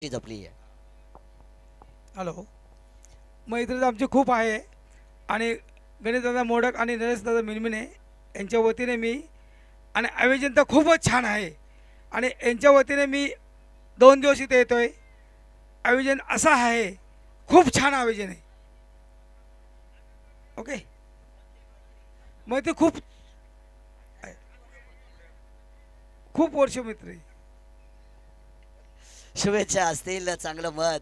जपली आहे. हॅलो. मैत्री आमची खूप आहे आणि गणेशदादा मोडक आणि नरेशदादा मिनमिने यांच्या वतीने मी आणि आयोजन तर खूपच छान आहे आणि यांच्या वतीने मी 2 दिवस इथे येतो आहे. आयोजन असं आहे, खूप छान आयोजन आहे. ओके. मैत्री खूप खूप वर्ष मैत्री. शुभेच्छा असतील. चांगलं मत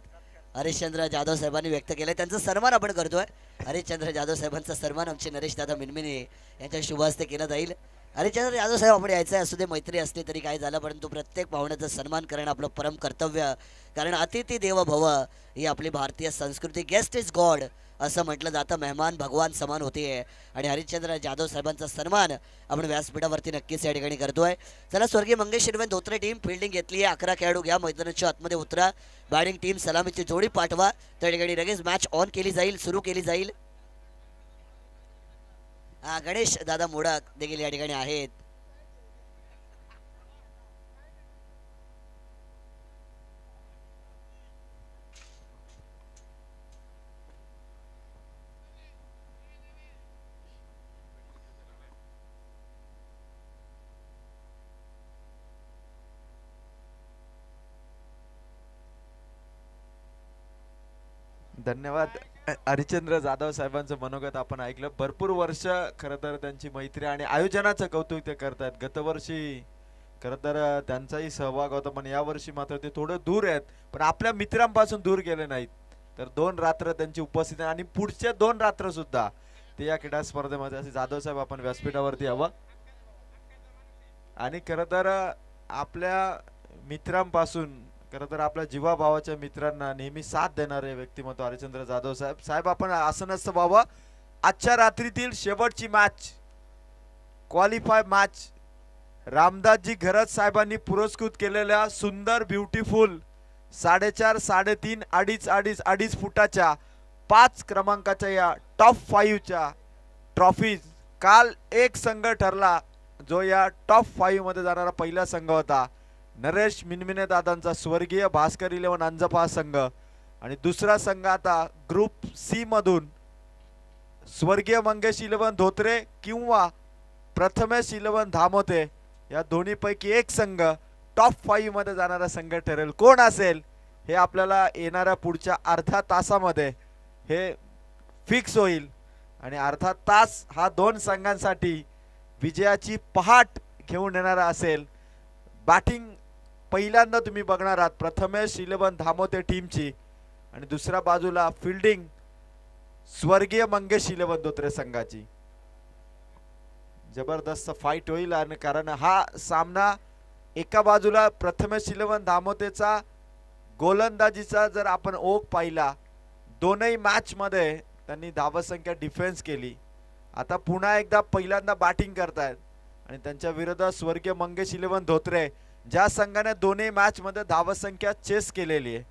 हरिश्चंद्र जाधव साहेबांनी व्यक्त केलंय. त्यांचा सन्मान आपण करतोय. हरिश्चंद्र जाधव साहेबांचा सन्मान आमचे नरेश दादा मिनमिने यांच्या शुभ हस्ते केला जाईल. हरिश्चंद्र जाधव साहेब आपण यायचं असू दे, मैत्री असली तरी काय झालं, परंतु प्रत्येक पाहुण्याचा सन्मान करणं आपलं परम कर्तव्य. कारण अतिथी देव भव ही आपली भारतीय संस्कृती. गेस्ट इज गॉड असं म्हटलं जातं. मेहमान भगवान समान होते आणि हरिश्चंद्र जाधव साहेबांचा सन्मान आपण व्यासपीठावरती नक्कीच या ठिकाणी करतोय. चला, स्वर्गीय मंगेश शिरवण धोत्रे टीम फिल्डिंग घेतली आहे. 11 खेळाडू घ्या, मैदानाच्या आतमध्ये उतरा. बॅटिंग टीम सलामीची जोडी पाठवा. त्या ठिकाणी लगेच मॅच ऑन केली जाईल, सुरू केली जाईल. गणेश दादा मोडक देखील या ठिकाणी आहेत. धन्यवाद. हरिश्चंद्र जाधव साहेबांचं मनोगत आपण ऐकलं. भरपूर वर्ष खरं तर त्यांची मैत्री आणि आयोजनाचं कौतुक ते करतात. गतवर्षी खरं तर त्यांचाही सहभाग होता, पण यावर्षी मात्र ते थोडं दूर आहेत, पण आपल्या मित्रांपासून दूर गेले नाहीत. तर 2 रात्र त्यांची उपस्थिती आणि पुढच्या 2 रात्र सुद्धा ते या क्रीडा स्पर्धेमध्ये असे जाधव साहेब आपण व्यासपीठावरती हवं. आणि खरं तर आपल्या मित्रांपासून खरं तर आपल्या जीवाभावाच्या मित्रांना नेहमी साथ देणारे व्यक्तिमत्व हरिश्चंद्र जाधव साहेब. साहेब आपण असं नसतं बाबा, आजच्या रात्रीतील शेवटची मॅच, क्वालिफाय मॅच, रामदासजी घरत साहेबांनी पुरस्कृत केलेल्या सुंदर ब्युटिफुल 4.5, 3.5, 2.5 फुटाच्या 5 क्रमांकाच्या या टॉप 5च्या ट्रॉफीज काल एक संघ ठरला जो या टॉप 5 मध्ये जाणारा पहिला संघ होता. नरेश मिनमिने दादांचा स्वर्गीय भास्कर 11 अंजपा संघ. आणि दुसरा संघ आता ग्रुप सी मधून स्वर्गीय मंगेश 11 धोत्रे किंवा प्रथमेश 11 धामोते या दोन्हीपैकी एक संघ टॉप 5 मध्ये जाणारा संघ ठरेल. कोण असेल हे आपल्याला येणाऱ्या पुढच्या अर्धा तासामध्ये हे फिक्स होईल. आणि अर्धा तास हा 2 संघांसाठी विजयाची पहाट घेऊन येणारा असेल. बॅटिंग पहिल्यांदा तुम्ही बघणार आहात प्रथमेश 11 धामोते टीमची, आणि दुसऱ्या बाजूला फिल्डिंग स्वर्गीय मंगेश 11 धोत्रे संघाची. जबरदस्त फाईट होईल. आणि कारण हा सामना एका बाजूला प्रथमेश 11 धामोतेचा गोलंदाजीचा जर आपण ओघ पाहिला, दोनही मॅच मध्ये त्यांनी धावसंख्या डिफेन्स केली. आता पुन्हा एकदा पहिल्यांदा बॅटिंग करतायत आणि त्यांच्या विरोधात स्वर्गीय मंगेश 11 धोत्रे, ज्या संघाने दोन्ही मॅच मध्ये धावसंख्या चेस केलेली आहे.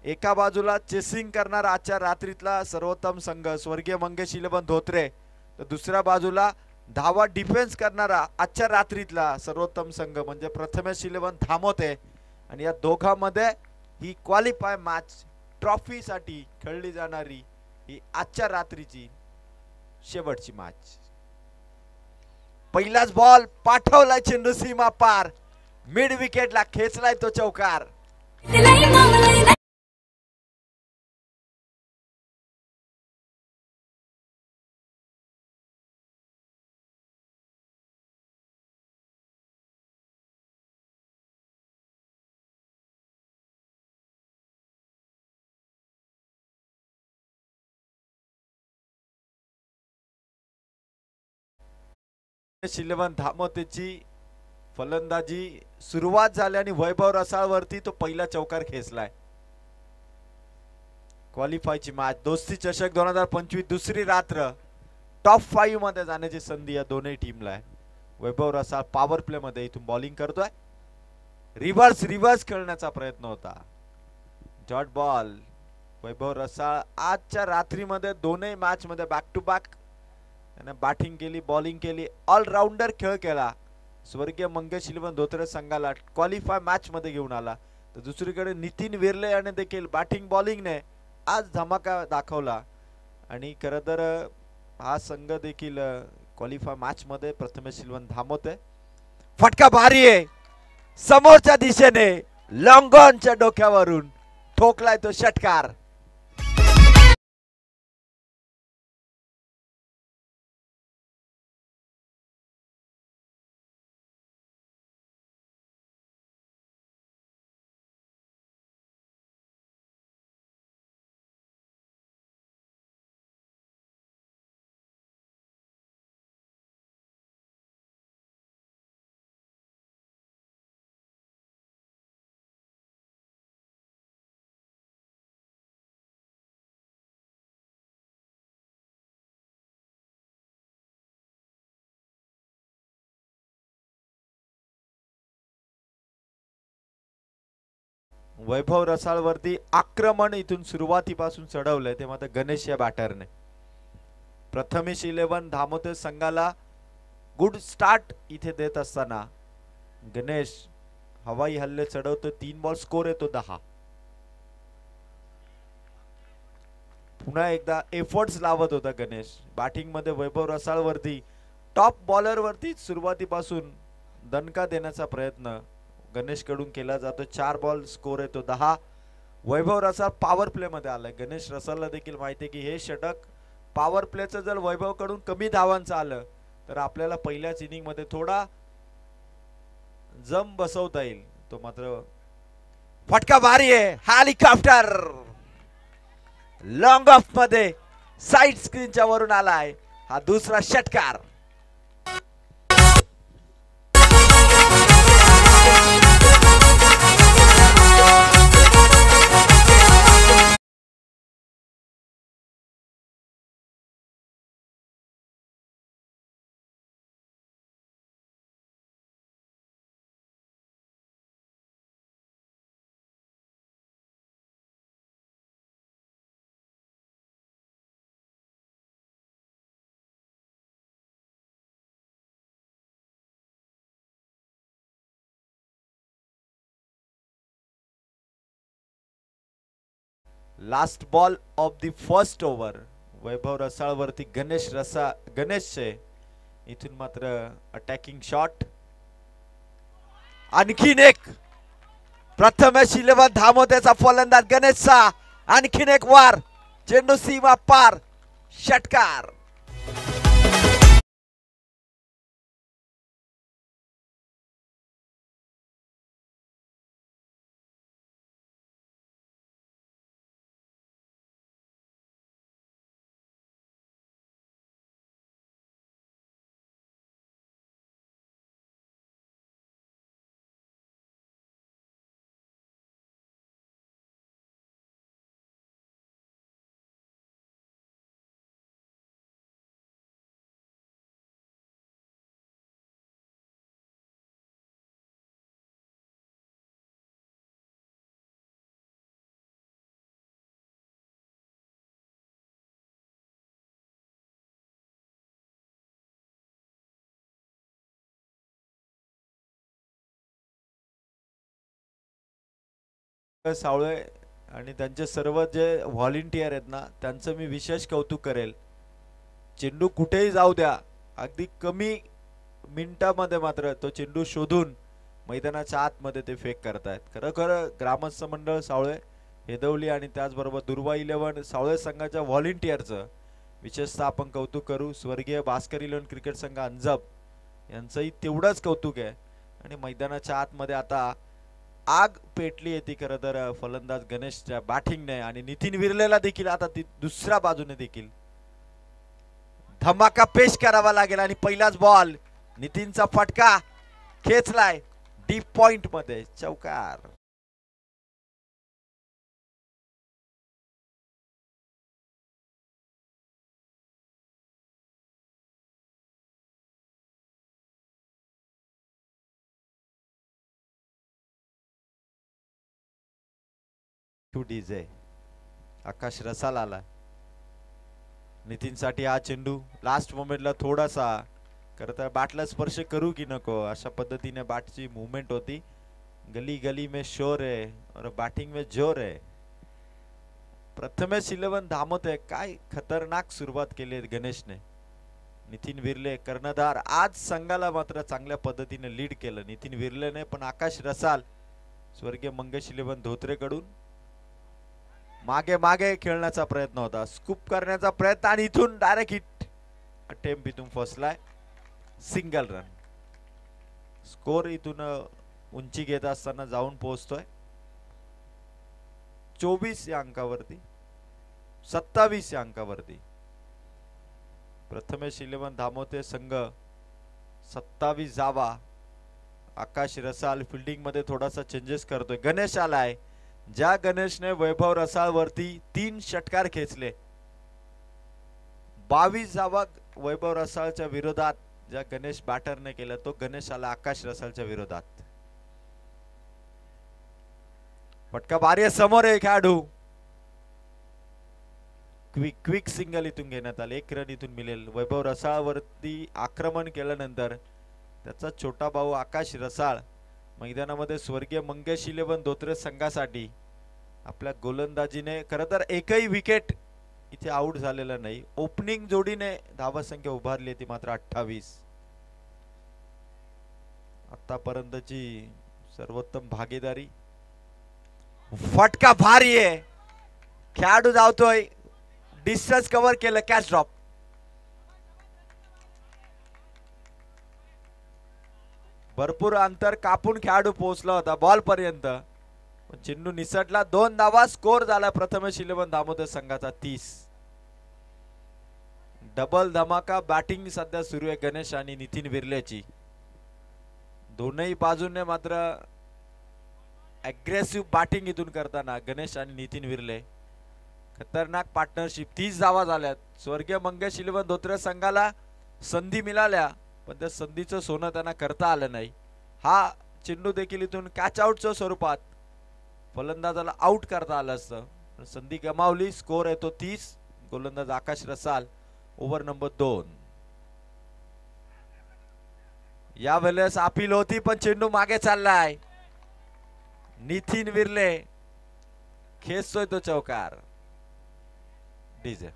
एका बाजूला चेसिंग करणारा आजच्या रात्रीतला सर्वोत्तम संघ स्वर्गीय मंगेश 11 धोत्रे, तर दुसऱ्या बाजूला धावा डिफेन्स करणारा आजच्या रात्रीतला सर्वोत्तम संघ म्हणजे प्रथमेश 11 धामोते. आणि या दोघांमध्ये ही क्वालिफाय मॅच ट्रॉफीसाठी खेळली जाणारी ही आजच्या रात्रीची शेवटची मॅच. पहिलाच बॉल पाठवलाय चेंडू सीमा पार, मिड विकेटला खेचलाय तो चौकार. शिलवन धामोतेची फलंदाजी सुरुवात झाली आणि वैभव रसाळवरती तो पहिला चौकार खेचलाय. क्वालिफायची मॅच दोस्ती चषक 2025 दुसरी रात्र टॉप 5 मध्ये जाण्याची संधी या दोन्ही टीमला आहे. वैभव रसाळ पॉवर प्ले मध्ये इथून बॉलिंग करतोय. रिव्हर्स खेळण्याचा प्रयत्न होता. Dot ball. वैभव रसाळ आजच्या रात्रीमध्ये दोन्ही मॅच मध्ये बॅक टू बॅक त्याने बॅटिंग केली, बॉलिंग केली, ऑलराऊंडर खेळ केला. स्वर्गीय मंगेश 11 धोत्रे संघाला क्वालिफाय मॅच मध्ये घेऊन आला. तर दुसरीकडे नितीन विर्ले याने देखील बॅटिंग बॉलिंगने आज धमाका दाखवला आणि खरं तर हा संघ देखील क्वालिफाय मॅच मध्ये प्रथमेश सिल्वन थांबवते. फटका भारी आहे समोरच्या दिशेने लॉंगॉनच्या डोक्यावरून ठोकलाय तो षटकार. वैभव रसाळवरती आक्रमण इथून सुरुवातीपासून चढवलंय ते मात्र गणेश या बॅटरने. प्रथमेश 11 धामोते संघाला गुड स्टार्ट इथे देत असताना गणेश हवाई हल्ले चढवतो. 3 बॉल स्कोर येतो 10. पुन्हा एकदा एफर्ट्स लावत होता गणेश बॅटिंग मध्ये. वैभव रसाळवरती टॉप बॉलर वरती सुरुवातीपासून दणका देण्याचा प्रयत्न गणेश कडून केला जातो. 4 बॉल स्कोर येतो 10. वैभव रसाळ पॉवर प्ले मध्ये आलाय. गणेश रसाळला देखील माहिती आहे की हे षटक पॉवर प्लेचं जर वैभव कडून कमी धावांचं आलं तर आपल्याला पहिल्याच इनिंग मध्ये थोडा जम बसवता येईल. तो मात्र फटका भारी आहे. हेलिकॉप्टर लॉंग ऑफ मध्ये साइड स्क्रीनच्या वरून आलाय हा दुसरा षटकार. Last ball of the first over. Vaibhav रसाळवरती गणेशचे इथून मात्र अटॅकिंग शॉट. आणखीन एक प्रथमेश 11 धामोतेचा फलंदाज गणेशचा आणखीन एक वार. चेंडू सीमा पार षटकार. सावळे आणि त्यांचे सर्व जे व्हॉलेंटियर आहेत ना त्यांचं मी विशेष कौतुक करेल. चेंडू कुठेही जाऊ द्या अगदी कमी मिनिटामध्ये मात्र तो चेंडू शोधून मैदानाच्या आतमध्ये ते फेक करतायत. खरोखर ग्रामस्थ मंडळ सावळे हेदवली आणि त्याचबरोबर दुर्वा 11 सावळे संघाच्या व्हॉलेंटियरचं विशेषतः आपण कौतुक करू. स्वर्गीय भास्कर 11 क्रिकेट संघ अंजब यांचंही तेवढंच कौतुक आहे. आणि मैदानाच्या आतमध्ये आता आग पेटली आहे ती खरं तर फलंदाज गणेशच्या बॅटिंगने. आणि नितीन विर्लेला देखील आता ती दुसऱ्या बाजूने देखील धमाका पेश करावा लागेल. आणि पहिलाच बॉल नितीनचा फटका खेचलाय डीप पॉइंट मध्ये चौकार. डीजे आकाश रसाल आला नितीनसाठी. हा चेंडू लास्ट मोमेंटला थोडासा खरं तर बॅटला स्पर्श करू की नको अशा पद्धतीने बॅटची मुवमेंट होती. गली गली में शोर है और बैटिंग में जोर है. प्रथमेश 11 धामते काय खतरनाक सुरुवात केली आहे गणेशने. नितीन विर्ले कर्णधार आज संघाला मात्र चांगल्या पद्धतीने लीड केलं. नितीन विर्लेने पण आकाश रसाल स्वर्गीय मंगेश 11 धोत्रेकडून मागे मागे खेळण्याचा प्रयत्न होता, स्कूप करण्याचा प्रयत्न आणि इथून डायरेक्ट हिट अटेम्प्ट इथून फसलाय. Single run. स्कोर इथून उंची घेत असताना जाऊन पोहोचतोय 24 या अंकावरती, 27 या अंकावरती. प्रथमेश 11 धामोते संघ 27 जावा. आकाश रसाल फिल्डिंग मध्ये थोडासा चेंजेस करतोय. गणेश आलाय. ज्या गणेशने वैभव रसाळ वरती 3 षटकार खेचले, 22 जावा वैभव रसाळच्या विरोधात ज्या गणेश बॅटरने केलं, तो गणेश आला आकाश रसाळच्या विरोधात. फटका भारी आहे. समोर आहे खेळाडू. क्विक सिंगल इथून घेण्यात आले. 1 रन इथून मिळेल. वैभव रसाळ वरती आक्रमण केल्यानंतर त्याचा छोटा भाऊ आकाश रसाळ मैदानामध्ये स्वर्गीय मंगेश 11 धोत्रे संघासाठी आपल्या गोलंदाजीने खरं तर एकही विकेट इथे आउट झालेला नाही. ओपनिंग जोडीने धावा संख्या उभारली ती मात्र 28. आतापर्यंतची सर्वोत्तम भागीदारी. फटका भारी आहे. खेळाडू धावतोय. डिस्टन्स कव्हर केलं. Catch drop. भरपूर अंतर कापून खेळाडू पोहोचला होता बॉल पर्यंत, चेंडू निसटला. 2 धावा. स्कोर झाला प्रथमेश 11 धामोते संघाचा 30. डबल धमाका बॅटिंग सध्या सुरू आहे गणेश आणि नितीन विर्लेची. दोनही बाजूने मात्र अग्रेसिव्ह बॅटिंग इथून करताना गणेश आणि नितीन विर्ले. खतरनाक पार्टनरशिप. 30 धावा झाल्यात. स्वर्गीय मंगेश 11 धोत्रे संघाला संधी मिळाल्या, पण त्या संधीचं सोनं त्यांना करता आलं नाही. हा चेंडू देखील इथून कॅच आउटच्या स्वरूपात फलंदाजाला आउट करता आलं असतं, संधी गमावली. स्कोर येतो 30. गोलंदाज आकाश रसाल. Over number 2. या वेळेस अपील होती, पण चेंडू मागे चाललाय. नितीन विर्ले खेचतोय तो चौकार. डीजे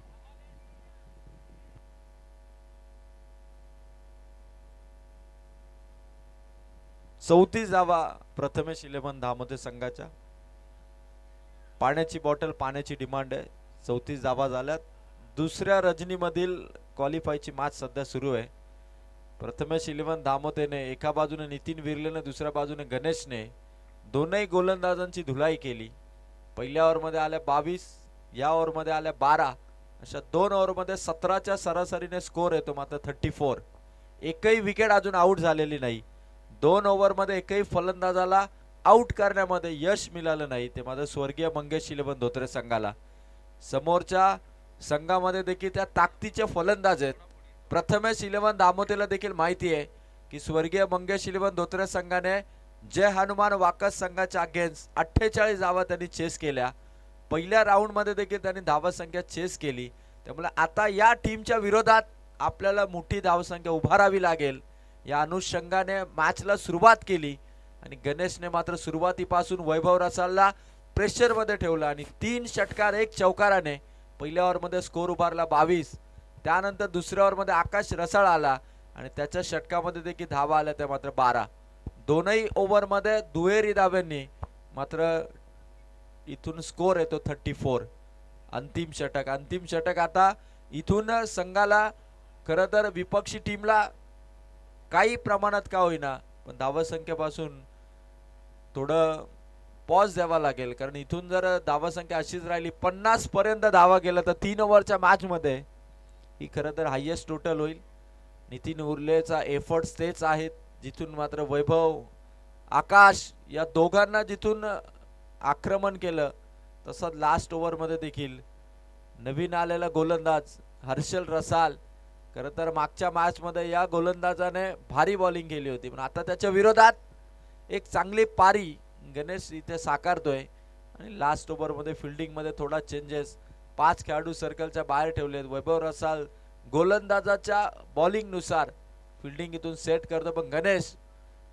34 धावा प्रथमेश 11 धामोते संघाच्या. पाण्याची बॉटल, पाण्याची डिमांड आहे. 34 धावा झाल्यात. दुसऱ्या रजनीमधील क्वालिफायची मॅच सध्या सुरू आहे. प्रथमेश 11 धामोतेने एका बाजूने, नितीन विर्लेने दुसऱ्या बाजूने गणेशने दोनही गोलंदाजांची धुलाई केली. पहिल्या ओव्हरमध्ये आल्या 22, या ओव्हरमध्ये आल्या 12. अशा 2 ओव्हरमध्ये 17च्या सरासरीने स्कोर येतो मात्र 34. एकही विकेट अजून आउट झालेली नाही. 2 ओव्हरमध्ये एकही फलंदाजाला आउट करण्यामध्ये यश मिळालं नाही, ते मात्र स्वर्गीय मंगेश 11 धोत्रे संघाला. समोरच्या संघामध्ये देखील त्या ताकदीचे फलंदाज आहेत. प्रथमेश 11 धामोतेला देखील माहिती आहे की स्वर्गीय मंगेश 11 धोत्रे संघाने जय हनुमान वाकस संघाच्या अगेन्स्ट 48 धावा त्यांनी चेस केल्या. पहिल्या राऊंड मध्ये देखील त्यांनी धावा संख्या चेस केली. त्यामुळे आता या टीमच्या विरोधात आपल्याला मोठी धावसंख्या उभारावी लागेल. या अनुषंगाने मॅचला सुरुवात केली आणि गणेशने मात्र सुरुवातीपासून वैभव रसालला प्रेशर मध्ये ठेवलं आणि 3 षटकार 1 चौकाराने पहिल्या ओव्हरमध्ये स्कोर उभारला 22. त्यानंतर दुसऱ्या ओव्हरमध्ये आकाश रसाळ आला आणि त्याच्या षटकामध्ये देखील धावा आल्या त्या मात्र 12. दोनही ओव्हरमध्ये दुहेरी धाव्यांनी मात्र इथून स्कोर येतो 34. अंतिम षटक आता इथून संघाला खरं तर विपक्षी टीमला काही प्रमाणात का होईना पण धावसंख्येपासून थोडं पॉज द्यावा लागेल, कारण इथून जर धावसंख्या अशीच राहिली 50 पर्यंत धावा गेला तर 3 ओव्हरच्या मॅच मध्ये ही खरं तर हायेस्ट टोटल होईल. नितीन उर्लेचा एफर्ट्स तेच आहेत, जिथून मात्र वैभव आकाश या दोघांना जिथून आक्रमण केलं तसंच लास्ट ओव्हर मध्ये देखील नवीन आलेला गोलंदाज हर्षल रसाल. खरं तर मागच्या मॅच मध्ये या गोलंदाजाने भारी बॉलिंग केली होती, पण आता त्याच्या विरोधात एक चांगली पारी गणेश इथे साकारतोय. आणि लास्ट ओव्हर मध्ये फिल्डिंग मध्ये थोडा चेंजेस, 5 खेळाडू सर्कलच्या बाहेर ठेवलेत. वैभव रसाल गोलंदाजाच्या बॉलिंग नुसार फिल्डिंग इथून सेट करतो, पण गणेश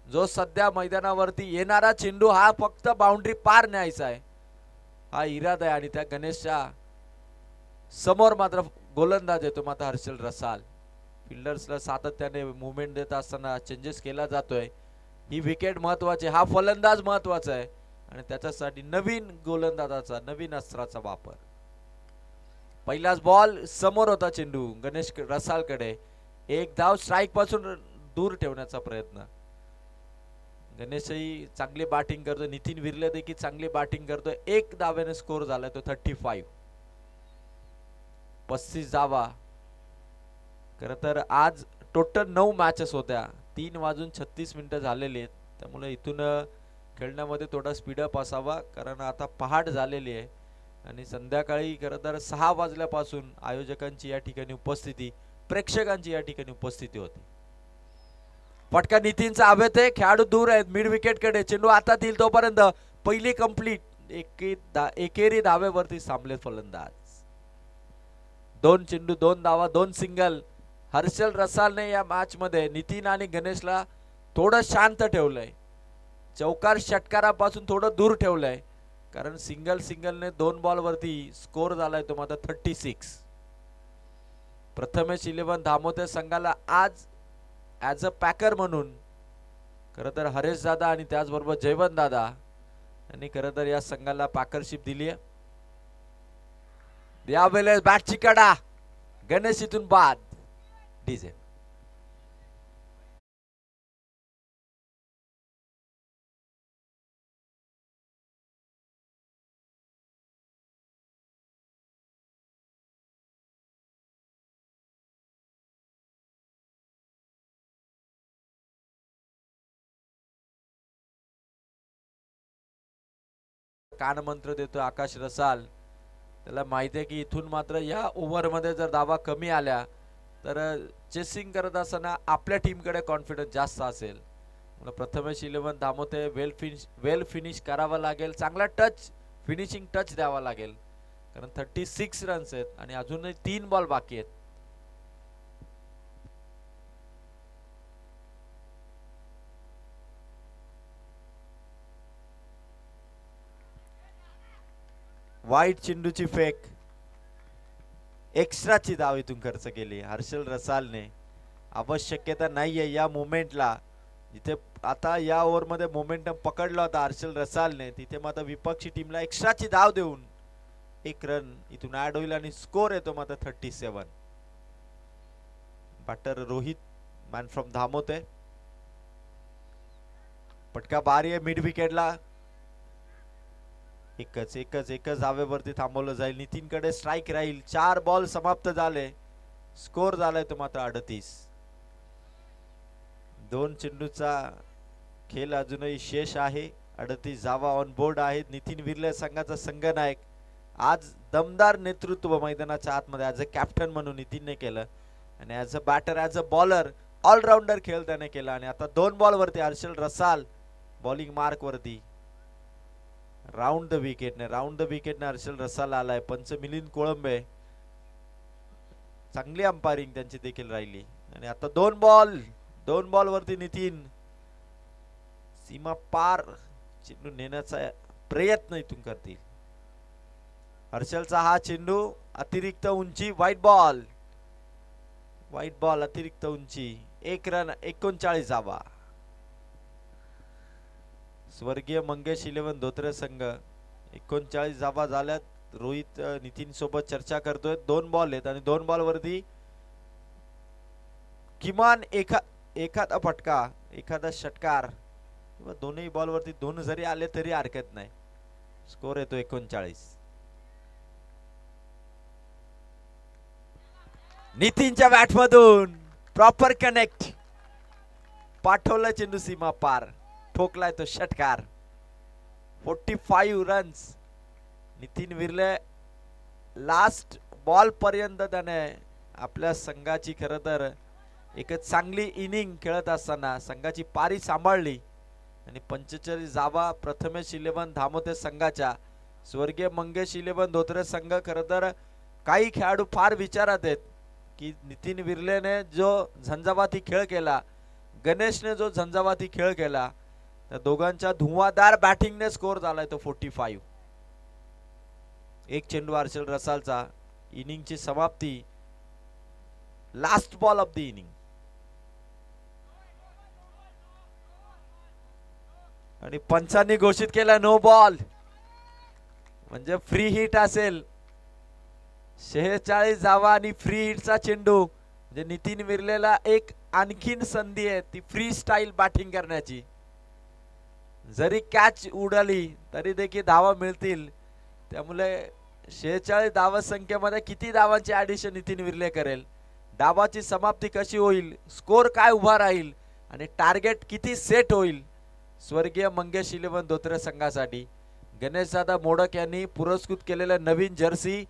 जो सध्या मैदानावरती येणारा चेंडू हा फक्त बाउंड्री पार न्यायचा आहे, हा इरादा आहे. आणि त्या गणेशच्या समोर मात्र गोलंदाज येतो मात्र हर्षल रसाल. फिल्डर्सला सातत्याने मुवमेंट देत असताना चेंजेस केला जातोय. ही विकेट महत्वाची, हा फलंदाज महत्वाचा आहे आणि त्याच्यासाठी नवीन गोलंदाजाचा नवीन अस्त्राचा वापर. पहिलाच बॉल समोर होता चेंडू गणेश रसालकडे. एक धाव स्ट्राईक पासून दूर ठेवण्याचा प्रयत्न. गणेशही चांगली बॅटिंग करतोय, नितीन विर्ले देखील चांगली बॅटिंग करतोय. एक धावेने स्कोर झालाय तो 35. 35 धावा. खर तर आज टोटल 9 मॅचेस होत्या, 3:36 झालेले आहेत. त्यामुळे इथून खेळण्यामध्ये थोडा स्पीडअप असावा, कारण आता पहाट झालेली आहे आणि संध्याकाळी खरं तर 6 वाजल्यापासून आयोजकांची या ठिकाणी उपस्थिती, प्रेक्षकांची या ठिकाणी उपस्थिती होती. फटका नितीनचा हवेत आहे, खेळाडू दूर आहेत मिड विकेट कडे. चेंडू आता येईल तोपर्यंत पहिली कंप्लीट. एकेरी धावेवरती थांबले फलंदाज. 2 चेंडू 2 धावा 2 सिंगल. हर्षल रसालने या मॅच मध्ये नितीन आणि गणेशला थोडं शांत ठेवलंय, चौकार षटकारापासून थोडं दूर ठेवलंय, कारण सिंगलने 2 बॉल वरती स्कोर झालाय तो मात्र 36. प्रथमेश 11 धामोते संघाला आज ॲज अ पॅकर म्हणून खरं तर हरेश दादा आणि त्याचबरोबर जयवंत दादा यांनी खरं तर या संघाला पॅकरशिप दिली आहे. यावेळेस बॅटची कडा गणेश इथून बाद. डीजे कानमंत्र देतो आकाश रसाल. त्याला माहिती आहे की इथून मात्र या ओव्हर मध्ये जर धावा कमी आल्या तर चेसिंग करत असताना आपल्या टीमकडे कॉन्फिडन्स जास्त असेल. प्रथमेश 11 धामोते वेल फिनिश करावा लागेल, चांगला टच फिनिशिंग टच द्यावा लागेल, कारण 36 रन्स आहेत आणि अजूनही 3 बॉल बाकी आहेत. वाईट चेंडूची फेक, एक्स्ट्राची धाव इथून खर्च केली हर्षल रसालने. आवश्यकता नाहीये या मोमेंटला, जिथे आता या ओव्हर मध्ये मोमेंटम पकडला होता हर्षल रसालने, तिथे मात्र विपक्षी टीमला एक्स्ट्राची धाव देऊन 1 रन इथून ऍड होईल आणि स्कोर येतो मात्र 37. Batter Rohit man from Dhamote. पटका बारी आहे मिड विकेटला. एकच धावेवरती थांबवलं जाईल. नितीनकडे स्ट्राईक राहील. 4 बॉल समाप्त झाले, स्कोर झालाय तो मात्र 38. 2 चेंडूचा खेळ अजूनही शेष आहे. 38 धावा ऑन बोर्ड आहेत. नितीन विर्ले संघाचा संघनायक. आज दमदार नेतृत्व मैदानाच्या आतमध्ये ॲज अ कॅप्टन म्हणून नितीनने केलं आणि as a batter as a bowler all rounder खेळ त्याने केला. आणि आता 2 बॉल वरती हर्षल रसाल बॉलिंग मार्क वरती. राऊंड द विकेटने हर्षल रसाल आलाय. पंच मिलिंद कोळंबे, चांगली अंपायरिंग त्यांची देखील राहिली. आणि आता 2 बॉल वरती नितीन सीमा पार चेंडू नेण्याचा प्रयत्न इथून करतील. हर्षलचा हा चेंडू अतिरिक्त उंची, व्हाईट बॉल अतिरिक्त उंची. 1 रन 39 धावा. स्वर्गीय मंगेश 11 धोत्रे संघ 39 धावा झाल्यात. रोहित नितीन सोबत चर्चा करतोय. 2 बॉल आहेत आणि 2 बॉल वरती किमान एखादा फटका, एखादा षटकार किंवा दोन्ही बॉल वरती 2 जरी आले तरी हरकत नाही. स्कोर येतो 39. नितीनच्या बॅट मधून प्रॉपर कनेक्ट, पाठवला चेंडू सीमा पार, ठोकलाय तो षटकार. 45 रन्स. नितीन विर्ले लास्ट बॉल पर्यंत त्याने आपल्या संघाची खरं तर एक चांगली इनिंग खेळत असताना संघाची पारी सांभाळली आणि 45 धावा प्रथमेश 11 धामोते संघाच्या. स्वर्गीय मंगेश 11 धोत्रे संघ खरं तर काही खेळाडू फार विचारात आहेत की नितीन विर्लेने जो झंझावाती खेळ केला, गणेशने जो झंझावाती खेळ केला त्या दोघांच्या धुवाधार बॅटिंगने स्कोर झालाय तो 45. एक चेंडू हर्षल रसालचा. इनिंगची समाप्ती. Last ball of the inning. आणि पंचांनी घोषित केला नो बॉल, म्हणजे फ्री हिट असेल. 46 धावा आणि फ्री हिटचा चेंडू. म्हणजे नितीन विरलेला एक आणखीन संधी आहे ती फ्री स्टाईल बॅटिंग करण्याची. जरी कॅच उडाली तरी देखील धावा मिळतील. त्यामुळे 46 धावा संख्येमध्ये किती धावांची ऍडिशन नितीन विरले करेल, डावाची समाप्ती कशी होईल, स्कोर काय उभा राहील आणि टार्गेट किती सेट होईल. स्वर्गीय मंगेश 11 धोत्रे संघासाठी गणेशदादा मोडक यांनी पुरस्कृत केलेल्या नवीन जर्सी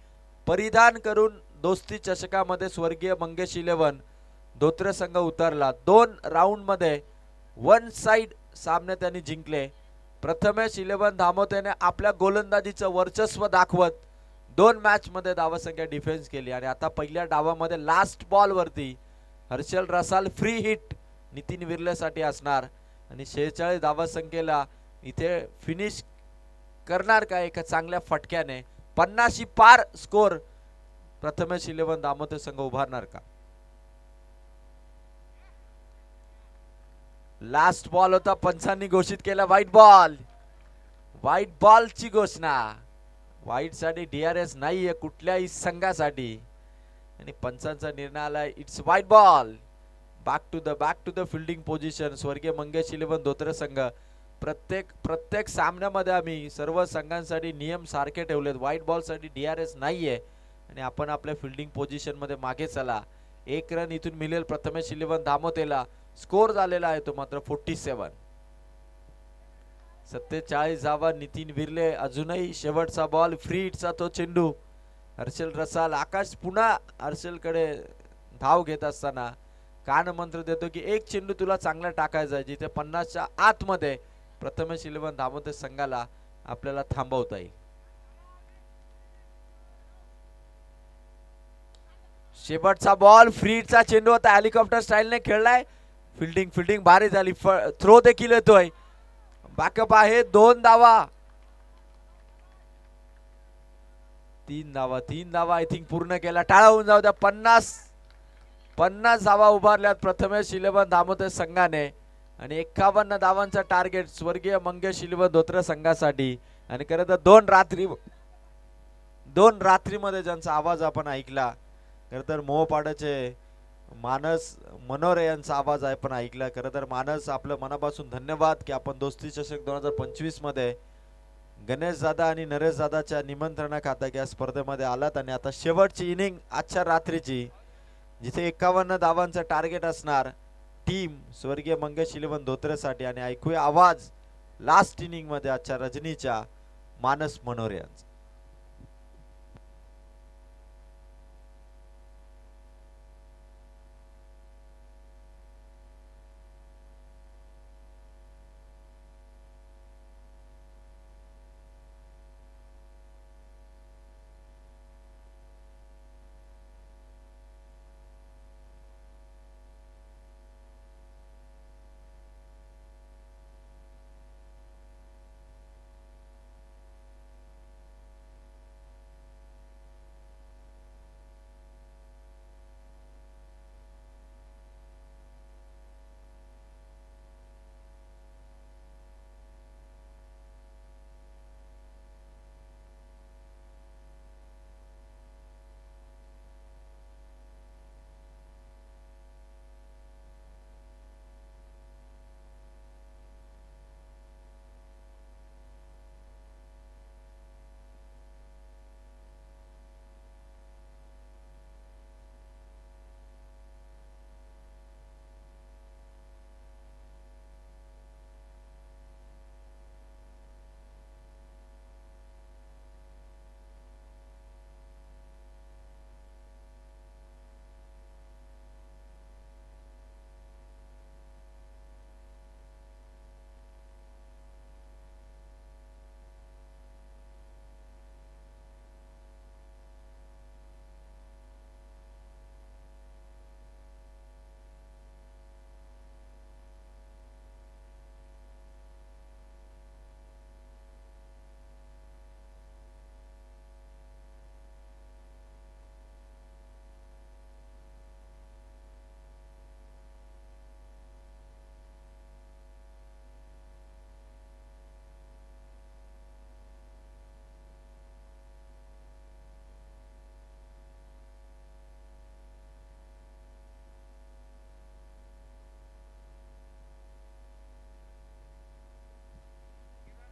परिधान करून दोस्ती चषकामध्ये स्वर्गीय मंगेश 11 धोत्रे संघ उतरला. 2 राऊंड मध्ये वन साइड सामने त्यांनी जिंकले. प्रथमेश 11 धामोतेने आपल्या गोलंदाजीचं वर्चस्व दाखवत 2 मॅच मध्ये धावसंख्या डिफेन्स केली. आणि आता पहिल्या डावामध्ये लास्ट बॉल वरती हर्षल रसाल फ्री हिट नितीन विरलेसाठी असणार. आणि 46 धावसंख्येला इथे फिनिश करणार का एका चांगल्या फटक्याने. 50 पार स्कोर प्रथमेश 11 दामोते संघ उभारणार का. लास्ट बॉल होता. पंचांनी घोषित केला व्हाईट बॉल. व्हाईट बॉलची घोषणा. व्हाईट साठी DRS नाहीये कुठल्याही संघासाठी आणि पंचांचा निर्णय आला it's wide ball. Back to the fielding position. स्वर्गीय मंगेश 11 धोत्रे संघ प्रत्येक सामन्यामध्ये आम्ही सर्व संघांसाठी नियम सारखे ठेवलेत. व्हाईट बॉल साठी DRS नाहीये आणि आपण आपल्या फिल्डिंग पोझिशन मध्ये मागे चला. 1 रन इथून मिळेल प्रथमेश 11 धामोतेला. स्कोर झालेला आहे तो मात्र 47. 47 धावा नितीन विरले. अजूनही शेवटचा बॉल फ्री हिटचा तो चेंडू. हर्षल रसाल. आकाश पुन्हा हर्षल कडे धाव घेत असताना कान मंत्र देतो की एक चेंडू तुला चांगला टाकायचा आहे जिथे 50च्या आतमध्ये प्रथमेश 11 धामोते संघाला आपल्याला थांबवता येईल. शेवटचा बॉल फ्री हिटचा चेंडू होता. हेलिकॉप्टर स्टाईलने खेळलाय. फिल्डिंग भारी झाली. थ्रो देखील येतोय. बॅकअप आहे. 2 धावा. 3 धावा आय थिंक पूर्ण केला. टाळा होऊन जाऊ द्या. 50 धावा उभारल्यात प्रथमेश 11 धामोते संघाने आणि 51 धावांचा टार्गेट स्वर्गीय मंगेश 11 धोत्रे संघासाठी. आणि खरं तर 2 रात्रीमध्ये ज्यांचा आवाज आपण ऐकला, खरं तर मोहपाडाचे मानस मनोरे यांचा आवाज आपण ऐकला. खरं तर मानस आपलं मनापासून धन्यवाद की आपण दोस्ती चषक 2025 मध्ये गणेश दादा आणि नरेश दादाच्या निमंत्रणाखातर या स्पर्धेमध्ये आलात. आणि आता शेवटची इनिंग आजच्या रात्रीची जिथे 51 धावांचं टार्गेट असणार टीम स्वर्गीय मंगेश 11 धोत्रेसाठी. आणि ऐकूया आवाज लास्ट इनिंग मध्ये आजच्या रजनीच्या मानस मनोरे यांचा.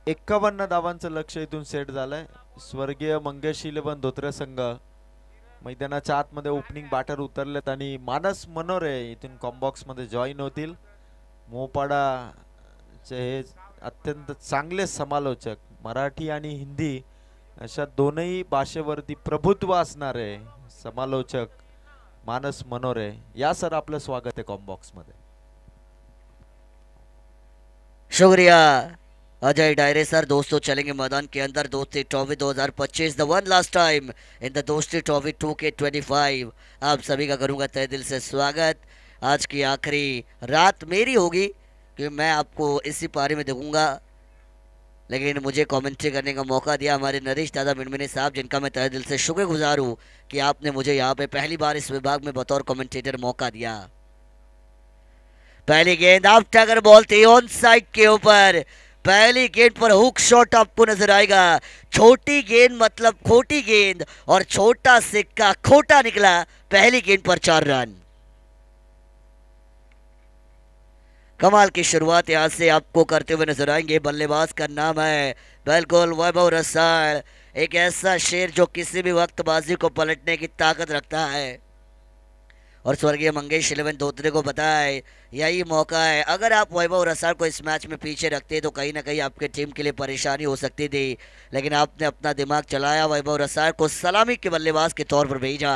51 धावांचं लक्ष्य इथून सेट झालंय. स्वर्गीय मंगेश 11 धोत्रे संघ मैदानाच्या आतमध्ये ओपनिंग बॅटर उतरलेत आणि मानस मनोरे इथून कॉम्बॉक्स मध्ये जॉईन होतील. मोपाडाचे हे अत्यंत चांगले समालोचक, मराठी आणि हिंदी अशा दोनही भाषेवरती प्रभुत्व असणारे समालोचक मानस मनोरे, या सर आपलं स्वागत आहे कॉम्बॉक्स मध्ये. शुक्रिया अजय डायरे सर. दोस्तों चलेंगे मैदान के अंदर दोस्ती trophy 2025 the one last time in the दोस्ती ट्रॉफी 2K25. आप सभी का करूंगा तहे दिल से स्वागत. आज की आखिरी रात मेरी होगी कि मैं आपको इसी पारी में देखूंगा, लेकिन मुझे कमेंट्री करने का मौका दिया हमारे नरेश दादा मिनमिनी साहब, जिनका मैं तहे दिल से शुक्रगुजार हूँ कि आपने मुझे यहाँ पे पहली बार इस विभाग में बतौर कमेंटेटर मौका दिया. पहली गेंद आप टगर बॉल थी ऑन साइड के ऊपर. पहली गेंद पर हुक शॉट आपको नजर आएगा. छोटी गेंद मतलब खोटी गेंद और छोटा सिक्का खोटा निकला. पहली गेंद पर 4 रन. कमाल की शुरुआत यहां से आपको करते हुए नजर आएंगे. बल्लेबाज का नाम है बिल्कुल वैभव रसाल, एक ऐसा शेर जो किसी भी वक्त बाजी को पलटने की ताकत रखता है. और स्वर्गीय मंगेश 11 धोत्रे को पता है यही मौका है. अगर आप वैभव रसाल को इस मैच में पीछे रखते तो कहीं ना कहीं आपके टीम के लिए परेशानी हो सकती थी, लेकिन आपने अपना दिमाग चलाया, वैभव रसाल को सलामी के बल्लेबाज के तौर पर भेजा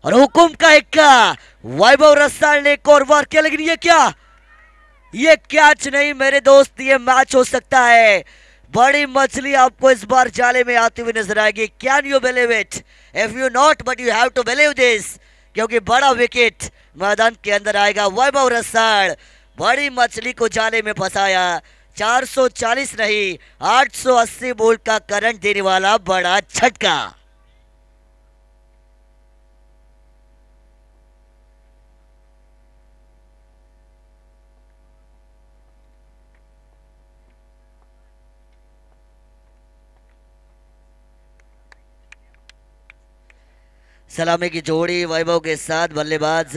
और हुकुम का इक्का. वैभव रसाल ने एक और वार किया, लेकिन ये कैच नहीं मेरे दोस्त, ये मैच हो सकता है. बड़ी मछली आपको इस बार जाले में आती हुई नजर आएगी. Can you believe it? If you not but you have to believe this, क्योंकि बड़ा विकेट मैदान के अंदर आएगा. वैभव रसाल बड़ी मछली को जाले में फंसाया. 440 नहीं 880 बोल्ट का करंट देने वाला बड़ा झटका. सलामी की जोड़ी वैभव के साथ बल्लेबाज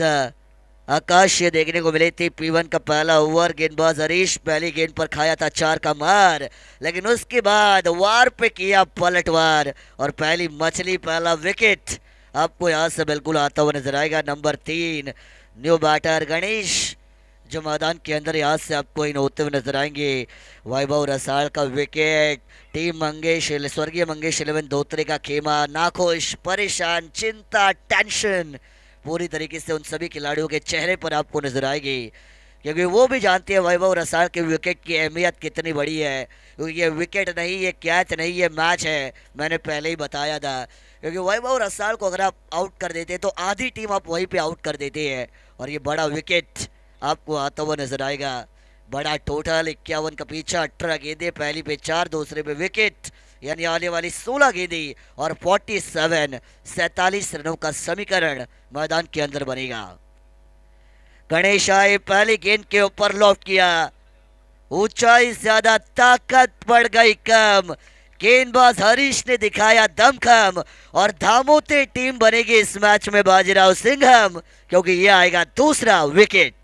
आकाश ये देखने को मिली थी. P1 का पहला ओवर. गेंदबाज हरीश पहली गेंद पर खाया था 4 का मार, लेकिन उसके बाद वार पे किया पलटवार और पहली मछली पहला विकेट आपको यहाँ से बिल्कुल आता हुआ नजर आएगा. नंबर 3 न्यू बैटर गणेश जो मैदान के अंदर यहाँ से आपको इन होते हुए नजर आएंगे. वैभव रसाल का विकेट. टीम मंगेश स्वर्गीय मंगेश 11 धोत्रे का खेमा नाखुश, परेशान, चिंता, टेंशन पूरी तरीके से उन सभी खिलाड़ियों के चेहरे पर आपको नजर आएगी, क्योंकि वो भी जानते हैं वैभव रसाल के विकेट की अहमियत कितनी बड़ी है. क्योंकि ये विकेट नहीं, ये कैच नहीं, ये मैच है. मैंने पहले ही बताया था, क्योंकि वैभव रसाल को अगर आप आउट कर देते तो आधी टीम आप वहीं पे आउट कर देते हैं. और ये बड़ा विकेट आपको आता हुआ नजर आएगा. बड़ा टोटल 51 का पीछा, 18 गेंदे, पहली पे 4, दूसरे पे विकेट, यानी आने वाली 16 गेंदे और 47 रनों का समीकरण मैदान के अंदर बनेगा. गणेश आए, पहली गेंद के ऊपर लॉफ्ट किया. ऊंचाई ज्यादा, ताकत पड़ गई कम. गेंदबाज हरीश ने दिखाया दमखम और धामोते टीम बनेगी इस मैच में बाजीराव सिंघम, क्योंकि ये आएगा दूसरा विकेट.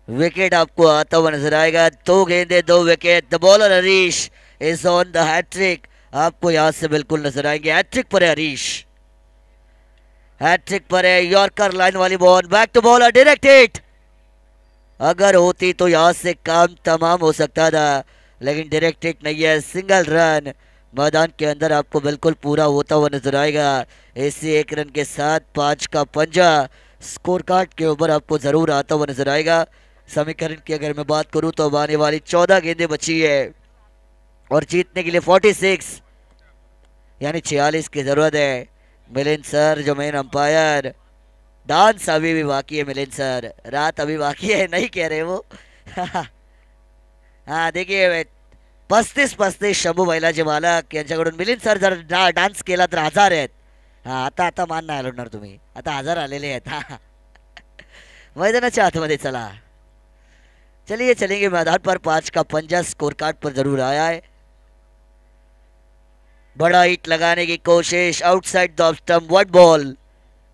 विकेट आपको आता हुआ नजर आएगा. 2 गेंदे 2 wicket. The bowler Harish is on the hattrick. आपको यहां से बिल्कुल नजर आएंगे. हैट्रिक पर है हरीश, हैट्रिक पर है. यॉर्कर लाइन वाली ball, back to bowler, direct hit. अगर होती तो यहां से काम तमाम हो सकता था, लेकिन डायरेक्ट हिट नहीं है. सिंगल रन मैदान के अंदर आपको बिल्कुल पूरा होता हुआ नजर आएगा. इसी 1 रन के साथ 5 का पंजा स्कोर कार्ड के ऊपर आपको जरूर आता हुआ नजर आएगा. समीकरण की अगर मैं बात करूं तो अब आने वाली 14 गेंदें बची है और जीतने के लिए 46 यानी 46 की जरूरत है। मिलिंद सर जो मेन अंपायर, डांस अभी भी बाकी है मिलिंद सर, रात अभी बाकी है नहीं कह रहे वो। हा देखिए 35-35 शंभू बैलाचे मालक यांच्याकडून मिलिंद सर जर डान्स केला तर 1000 आहेत. हा आता आता मान नाही हलवणार तुम्ही, आता 1000 आलेले आहेत. हा मैदानाच्या आतमध्ये चला. चलिए चलेंगे मैदान पर, 5 का पंजा स्कोर कार्ड पर जरूर आया है. बड़ा हिट लगाने की कोशिश, outside the stump, white ball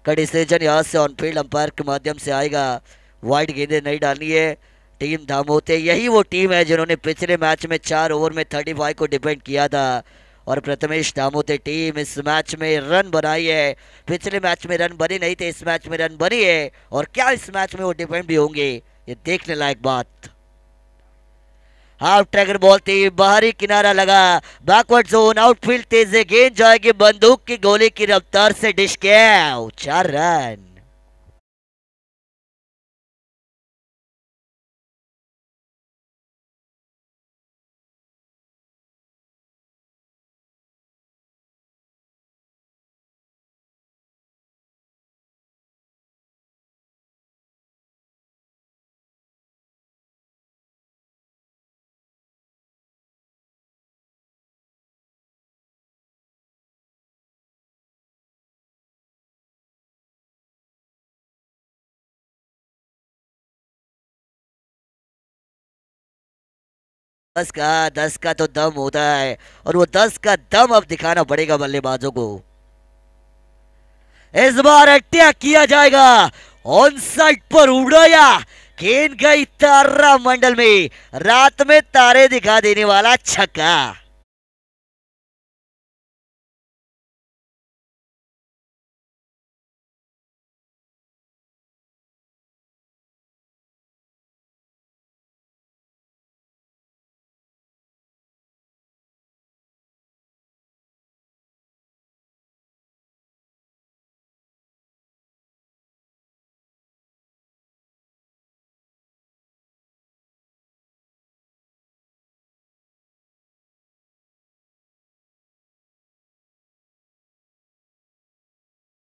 का डिसीजन यहाँ से ऑन फील्ड अंपायर के माध्यम से आएगा. वाइड गेंदें नहीं डालनी है. टीम धामोते यही वो टीम है जिन्होंने पिछले मैच में 4 ओवर में 35 को डिपेंड किया था और प्रथमेश दामोते टीम इस मैच में रन बनाई है. पिछले मैच में रन बने नहीं थे, इस मैच में रन बनी है और क्या इस मैच में वो डिपेंड भी होंगे, ये देखने लायक बात. हाफ ट्रैकर बॉल थी, बाहरी किनारा लगा, बैकवर्ड जोन, आउटफील्ड तेज से गेंद जाएगी बंदूक की गोली की रफ्तार से डिश के 4 रन. दस का 10 का तो दम होता है और वो 10 का दम अब दिखाना पड़ेगा बल्लेबाजों को. इस बार अटैक किया जाएगा, ऑन साइड पर उड़ाया, गेंद गई तारा मंडल में, रात में तारे दिखा देने वाला छक्का.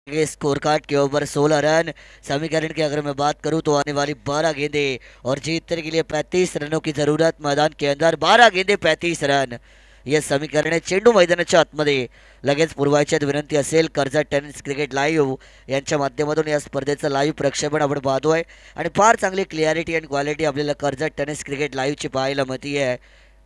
स्कोर कार्ड के ओवर 16 रन. समीकरण की अगर मैं बात करूं तो आने वाली 12 गेंदें और जीतने के लिए 35 रनों की जरूरत. मैदान के अंदर 12 गेंदे 35 रन. हे समीकरण आहे. चेंडू मैदानाच्या आतमध्ये. लगेच पूर्वाच्यात विनंती असेल, कर्जत टेनिस क्रिकेट लाईव्ह यांच्या माध्यमातून या स्पर्धेचं लाईव्ह प्रक्षेपण आपण पाहतोय आणि फार चांगली क्लिअरिटी आणि क्वालिटी आपल्याला कर्जत टेनिस क्रिकेट लाईव्हची पाहायला मिळते आहे.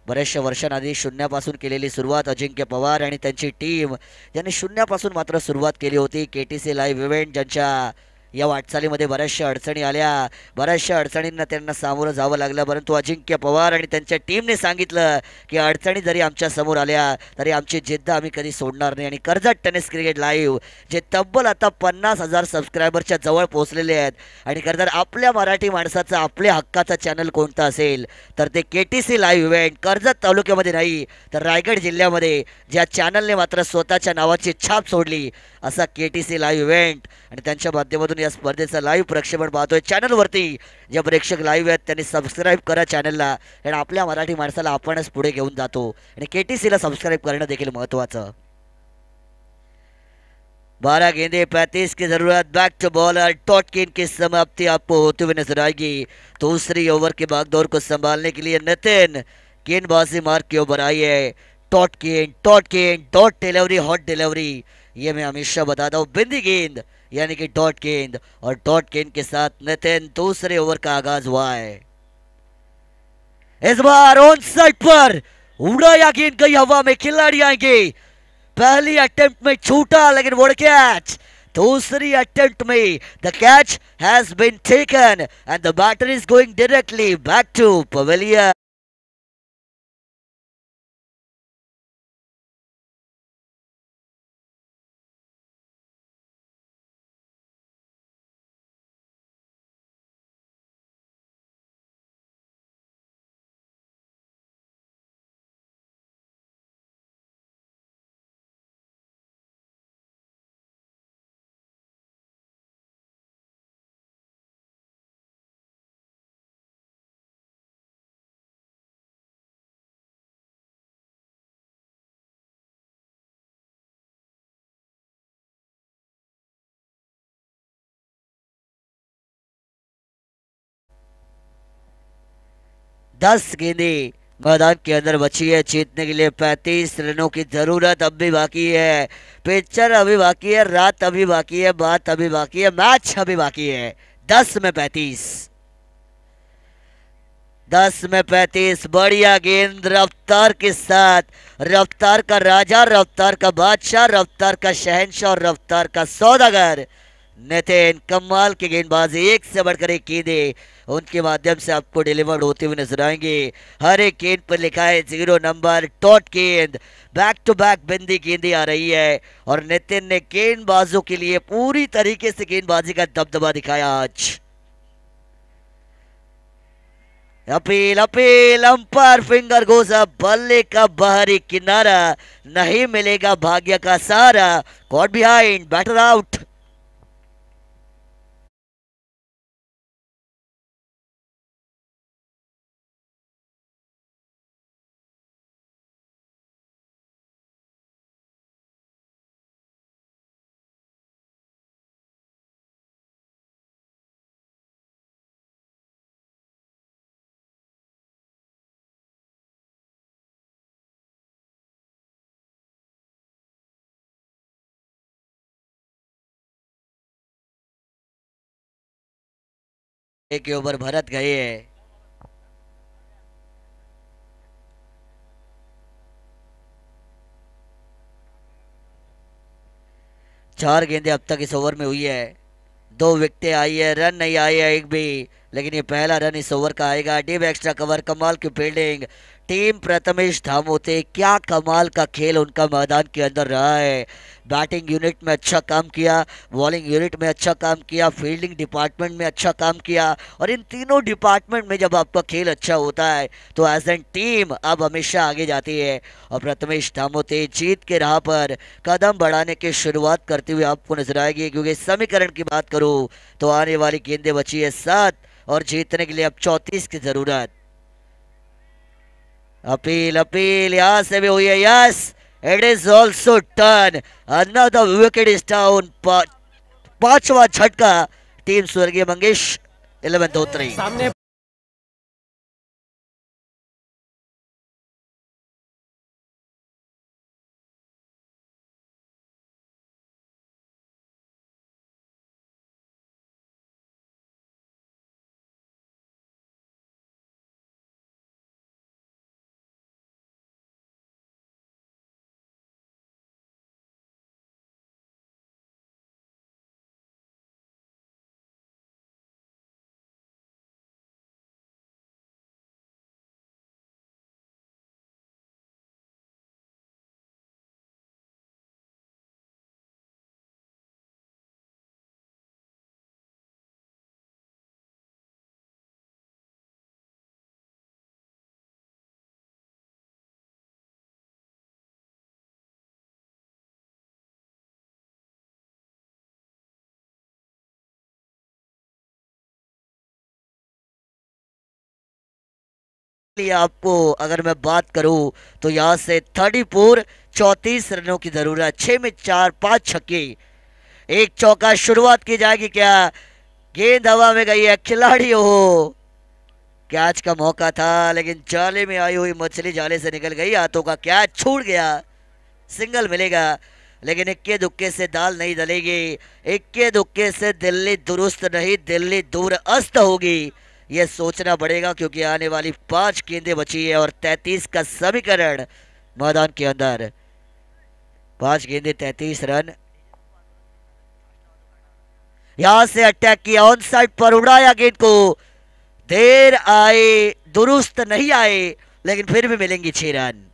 बऱ्याचशा वर्षांआधी शून्यापासून केलेली सुरुवात अजिंक्य पवार आणि त्यांची टीम यांनी शून्यापासून मात्र सुरुवात केली होती. KTC लाईव्ह इव्हेंट ज्यांच्या या वाटचालीमध्ये बऱ्याचशा अडचणी आल्या, बऱ्याचशा अडचणींना त्यांना सामोरं जावं लागलं, परंतु अजिंक्य पवार आणि त्यांच्या टीमने सांगितलं की अडचणी जरी आमच्या समोर आल्या तरी आमची जिद्द आम्ही कधी सोडणार नाही. आणि कर्जत टेनिस क्रिकेट लाईव्ह जे तब्बल आता 50,000 सबस्क्रायबरच्या जवळ पोहोचलेले आहेत आणि खरं तर आपल्या मराठी माणसाचं आपल्या हक्काचं चॅनल कोणतं असेल तर ते KTC लाईव्ह इव्हेंट. कर्जत तालुक्यामध्ये नाही तर रायगड जिल्ह्यामध्ये ज्या चॅनलने मात्र स्वतःच्या नावाची छाप सोडली असा KTC लाईव्ह इव्हेंट आणि त्यांच्या माध्यमातून या स्पर्धेचं लाईव्ह प्रक्षेपण पाहतोय. चॅनलवरती जे प्रेक्षक लाईव्ह आहेत त्यांनी सबस्क्राईब करा चॅनलला, कारण आपल्या मराठी माणसाला आपणच पुढे घेऊन जातो आणि KTCला सबस्क्राईब करणं देखील महत्त्वाचं. 12 गेंदे 35 की जरूरत. बैक टू बॉलर टॉटकिन की समाप्ति आपको होते हुए नजर आएगी. दूसरी ओवर के भागदौड़ को संभालने के लिए नितिन गेंदबाजी मार्ग के ऊपर आई है. टॉटकिन टॉटकिन डॉट डिलीवरी, हॉट डिलीवरी, ये मैं हमेशा बताता हूँ. बिंदी गेंद यानी कि डॉट गेंद और डॉट गेंद के साथ नितिन दूसरे ओवर का आगाज हुआ है. इस बार ऑन साइड पर उड़ाया, गेंद गई हवा में, खिलाड़ी आएंगे. पहली अटेम्प्ट में छूटा लेकिन वो कैच. दूसरी अटेम्प्ट में the catch has been taken and the batter is going directly back to pavilion. 10 गेंदे मैदान के अंदर बची है। जीतने के लिए 35 रनों की जरूरत अब भी बाकी है। पिक्चर अभी बाकी है, रात अभी बाकी है, बात अभी बाकी है, मैच अभी बाकी है। 10 में 35, 10 में 35। बढ़िया गेंद रफ्तार के साथ, रफ्तार का राजा, रफ्तार का बादशाह, रफ्तार का शहंशाह और रफ्तार का सौदागर नितिन। कमाल की गेंदबाजी, एक से बढ़कर एक गेंदे उनके माध्यम से आपको डिलीवर्ड होते हुए नजर आएंगे। हर एक गेंद पर लिखा है 0 नंबर। डॉट गेंद, बैक टू बैक बिंदी गेंदें आ रही है और नितिन ने गेंदबाजों के लिए पूरी तरीके से गेंदबाजी का दबदबा दिखाया आज। Appeal appeal, umpire finger goes up. बल्ले का बाहरी किनारा, नहीं मिलेगा भाग्य का सहारा। Caught behind, batter out. एक ओवर भरत गए हैं। चार गेंदें अब तक इस ओवर में हुई है। 2 विकेटें आई है, रन नहीं आए है एक भी, लेकिन ये पहला रन इस ओवर का आएगा। डीप एक्स्ट्रा कवर, कमाल की फील्डिंग। टीम प्रथमेश धामोते, क्या कमाल का खेल उनका मैदान के अंदर रहा है। बैटिंग यूनिट में अच्छा काम किया, बॉलिंग यूनिट में अच्छा काम किया, फील्डिंग डिपार्टमेंट में अच्छा काम किया। और इन तीनों डिपार्टमेंट में जब आपका खेल अच्छा होता है तो एज एन टीम अब हमेशा आगे जाती है। और प्रथमेश धामोते जीत के राह पर कदम बढ़ाने की शुरुआत करते हुए आपको नजर आएगी, क्योंकि समीकरण की बात करूं तो आने वाली गेंदें बची है 7 और जीतने के लिए अब 34 की जरूरत। अपील अपील, यहां से भी हुई है। Yes, it is also turn, another wicket is down. पांचवा झटका टीम स्वर्गीय मंगेश 11 धोत्री। सामने लिए आपको अगर मैं बात करूं तो यहां से 34 34 रनों की जरूरत। 6 में 4, 5 छक्के, एक चौका। शुरुआत की जाएगी क्या? गेंद हवा में गई है, खिलाड़ी हो। कैच का मौका था लेकिन जाले में आई हुई मछली जाले से निकल गई, हाथों का कैच छूट गया। सिंगल मिलेगा लेकिन इक्के दुक्के से दाल नहीं दलेगी, इक्के दुक्के से दिल्ली दुरुस्त नहीं, दिल्ली दूर अस्त होगी। यह सोचना पड़ेगा क्योंकि आने वाली 5 गेंदें बची है और 33 का समीकरण मैदान के अंदर। 5 गेंदें 33 रन। यहां से अटैक किया, ऑन साइड पर उड़ाया गेंद को। देर आए, दुरुस्त नहीं आए, लेकिन फिर भी मिलेंगी 6 रन।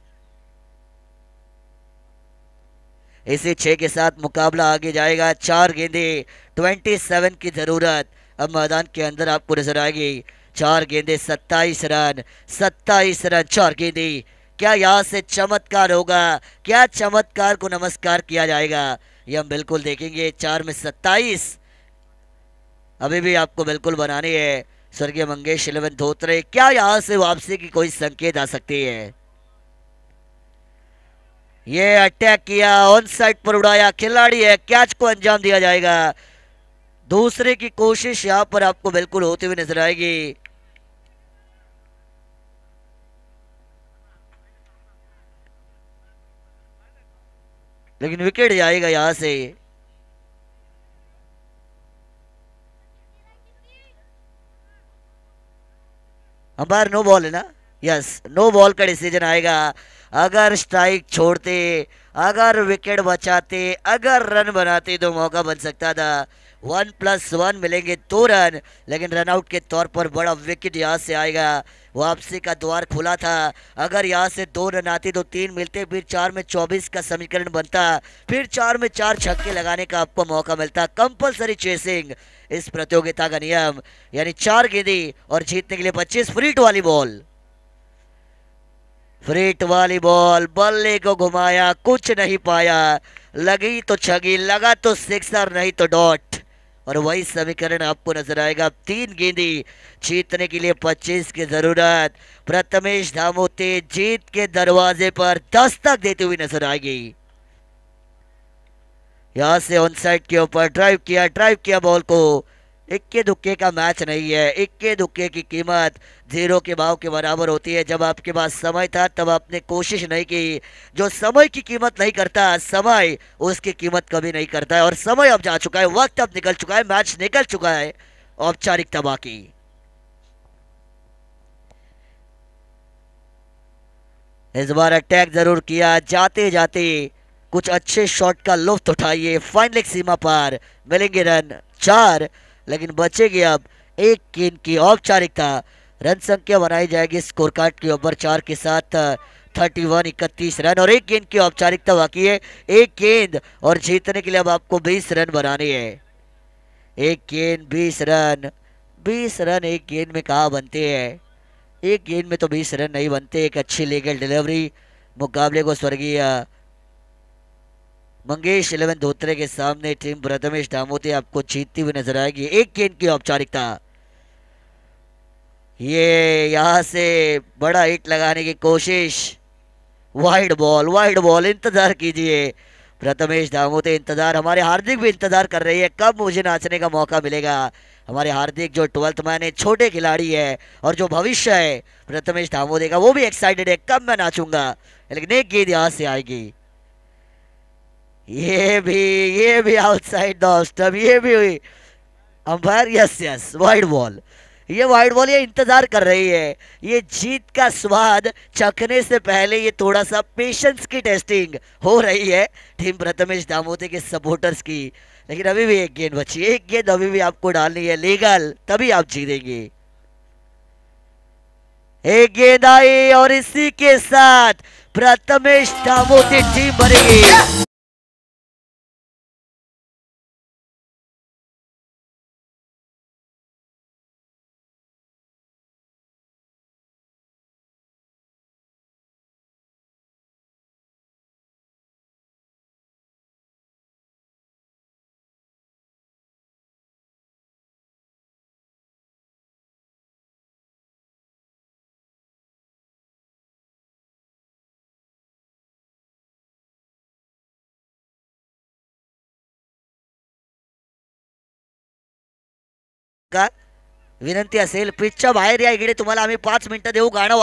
इसी 6 के साथ मुकाबला आगे जाएगा। 4 गेंदे 27 की जरूरत अब मैदान के अंदर आपको नजर आएगी। 4 गेंदे 27 रन, 27 रन 4 गेंदे। क्या यहां से चमत्कार होगा? क्या चमत्कार को नमस्कार किया जाएगा? ये हम बिल्कुल देखेंगे। 4 में 27 अभी भी आपको बिल्कुल बनानी है। स्वर्गीय मंगेश 11 धोत्रे, क्या यहां से वापसी की कोई संकेत आ सकती है? ये अटैक किया, ऑन साइड पर उड़ाया, खिलाड़ी है, कैच को अंजाम दिया जाएगा। दूसरे की कोशिश यहां पर आपको बिल्कुल होती हुई नजर आएगी। लेकिन विकेट जाएगा यहाँ से। अंपायर नो बॉल है ना? यस, नो बॉल का डिसीजन आएगा। अगर स्ट्राइक छोड़ते, अगर विकेट बचाते, अगर रन बनाते तो मौका बन सकता था। 1+1 मिलेंगे 2 रन, लेकिन रन आउट के तौर पर बड़ा विकेट यहाँ से आएगा। वापसी का द्वार खुला था। अगर यहाँ से 2 रन आते तो 3 मिलते, फिर 4 में 24 का समीकरण बनता, फिर 4 में 4 छक्के लगाने का आपको मौका मिलता। कंपलसरी चेसिंग इस प्रतियोगिता का नियम, यानी 4 गेंदें और जीतने के लिए 25। फ्रीट वाली बॉल, फ्रीट वाली बॉल, बल्ले को घुमाया, कुछ नहीं पाया। लगी तो छगी, लगा तो सिक्सर, नहीं तो डॉट। और वही समीकरण आपको नजर आएगा। 3 गेंदें, जीतने के लिए 25 की जरूरत। प्रथमेश धामोते जीत के दरवाजे पर दस्तक देते हुए नजर आएगी। यहां से ऑन साइड के ऊपर ड्राइव किया बॉल को। इक्के दुक्के का मैच नहीं है। इक्के दुक्के की कीमत 0 के भाव के बराबर होती है। जब आपके पास समय था तब आपने कोशिश नहीं की। जो समय की कीमत नहीं करता, समय उसकी कीमत कभी नहीं करता है। और समय अब जा चुका है, वक्त अब निकल चुका है, मैच निकल चुका है, औपचारिकता बाकी। इस बार अटैक जरूर किया, जाते जाते कुछ अच्छे शॉट का लुत्फ उठाइए। फाइनल सीमा पर मिलेंगे रन 4, लेकिन बचेगी अब 1 गेंद की औपचारिकता। रन संख्या बनाई जाएगी स्कोर कार्ड के ऊपर 4 के साथ 31 रन, और 1 गेंद की औपचारिकता बाकी है। 1 गेंद और जीतने के लिए अब आपको 20 रन बनाने हैं। 1 गेंद 20 रन, 20 रन 1 गेंद में कहाँ बनते हैं? 1 गेंद में तो 20 रन नहीं बनते। एक अच्छी लीगल डिलीवरी मुकाबले को स्वर्गीय मंगेश 11 धोत्रे के सामने टीम प्रथमेश दामोती आपको जीतती हुई नजर आएगी। 1 गेंद की औपचारिकता। ये यहां से बड़ा हिट लगाने की कोशिश। वाइड बॉल, इंतजार कीजिए प्रथमेश दामोते, इंतजार। हमारे हार्दिक भी इंतजार कर रही है, कब मुझे नाचने का मौका मिलेगा। हमारे हार्दिक जो 12th मैन है, छोटे खिलाड़ी है, और जो भविष्य है प्रथमेश दामोते का, वो भी एक्साइटेड है कब मैं नाचूंगा। लेकिन 1 गेंद यहां से आएगी। ये भी आउटसाइड द स्टंप, ये भी हुई अंपायर। Yes, wide ball. ये वाइड बॉल ये इंतजार कर रही है। ये जीत का स्वाद चखने से पहले ये थोड़ा सा पेशेंस की टेस्टिंग हो रही है टीम प्रथमेश दामोते के सपोर्टर्स की। लेकिन अभी भी 1 गेंद बची है। 1 गेंद अभी भी आपको डालनी है लीगल, तभी आप जीतेंगे। 1 गेंद आई और इसी के साथ प्रथमेश दामोते टीम बनेगी। का विनंती असेल, पिचच्या बाहेर या, इकडे तुम्हाला आम्ही 5 मिनिटं देऊ गाणं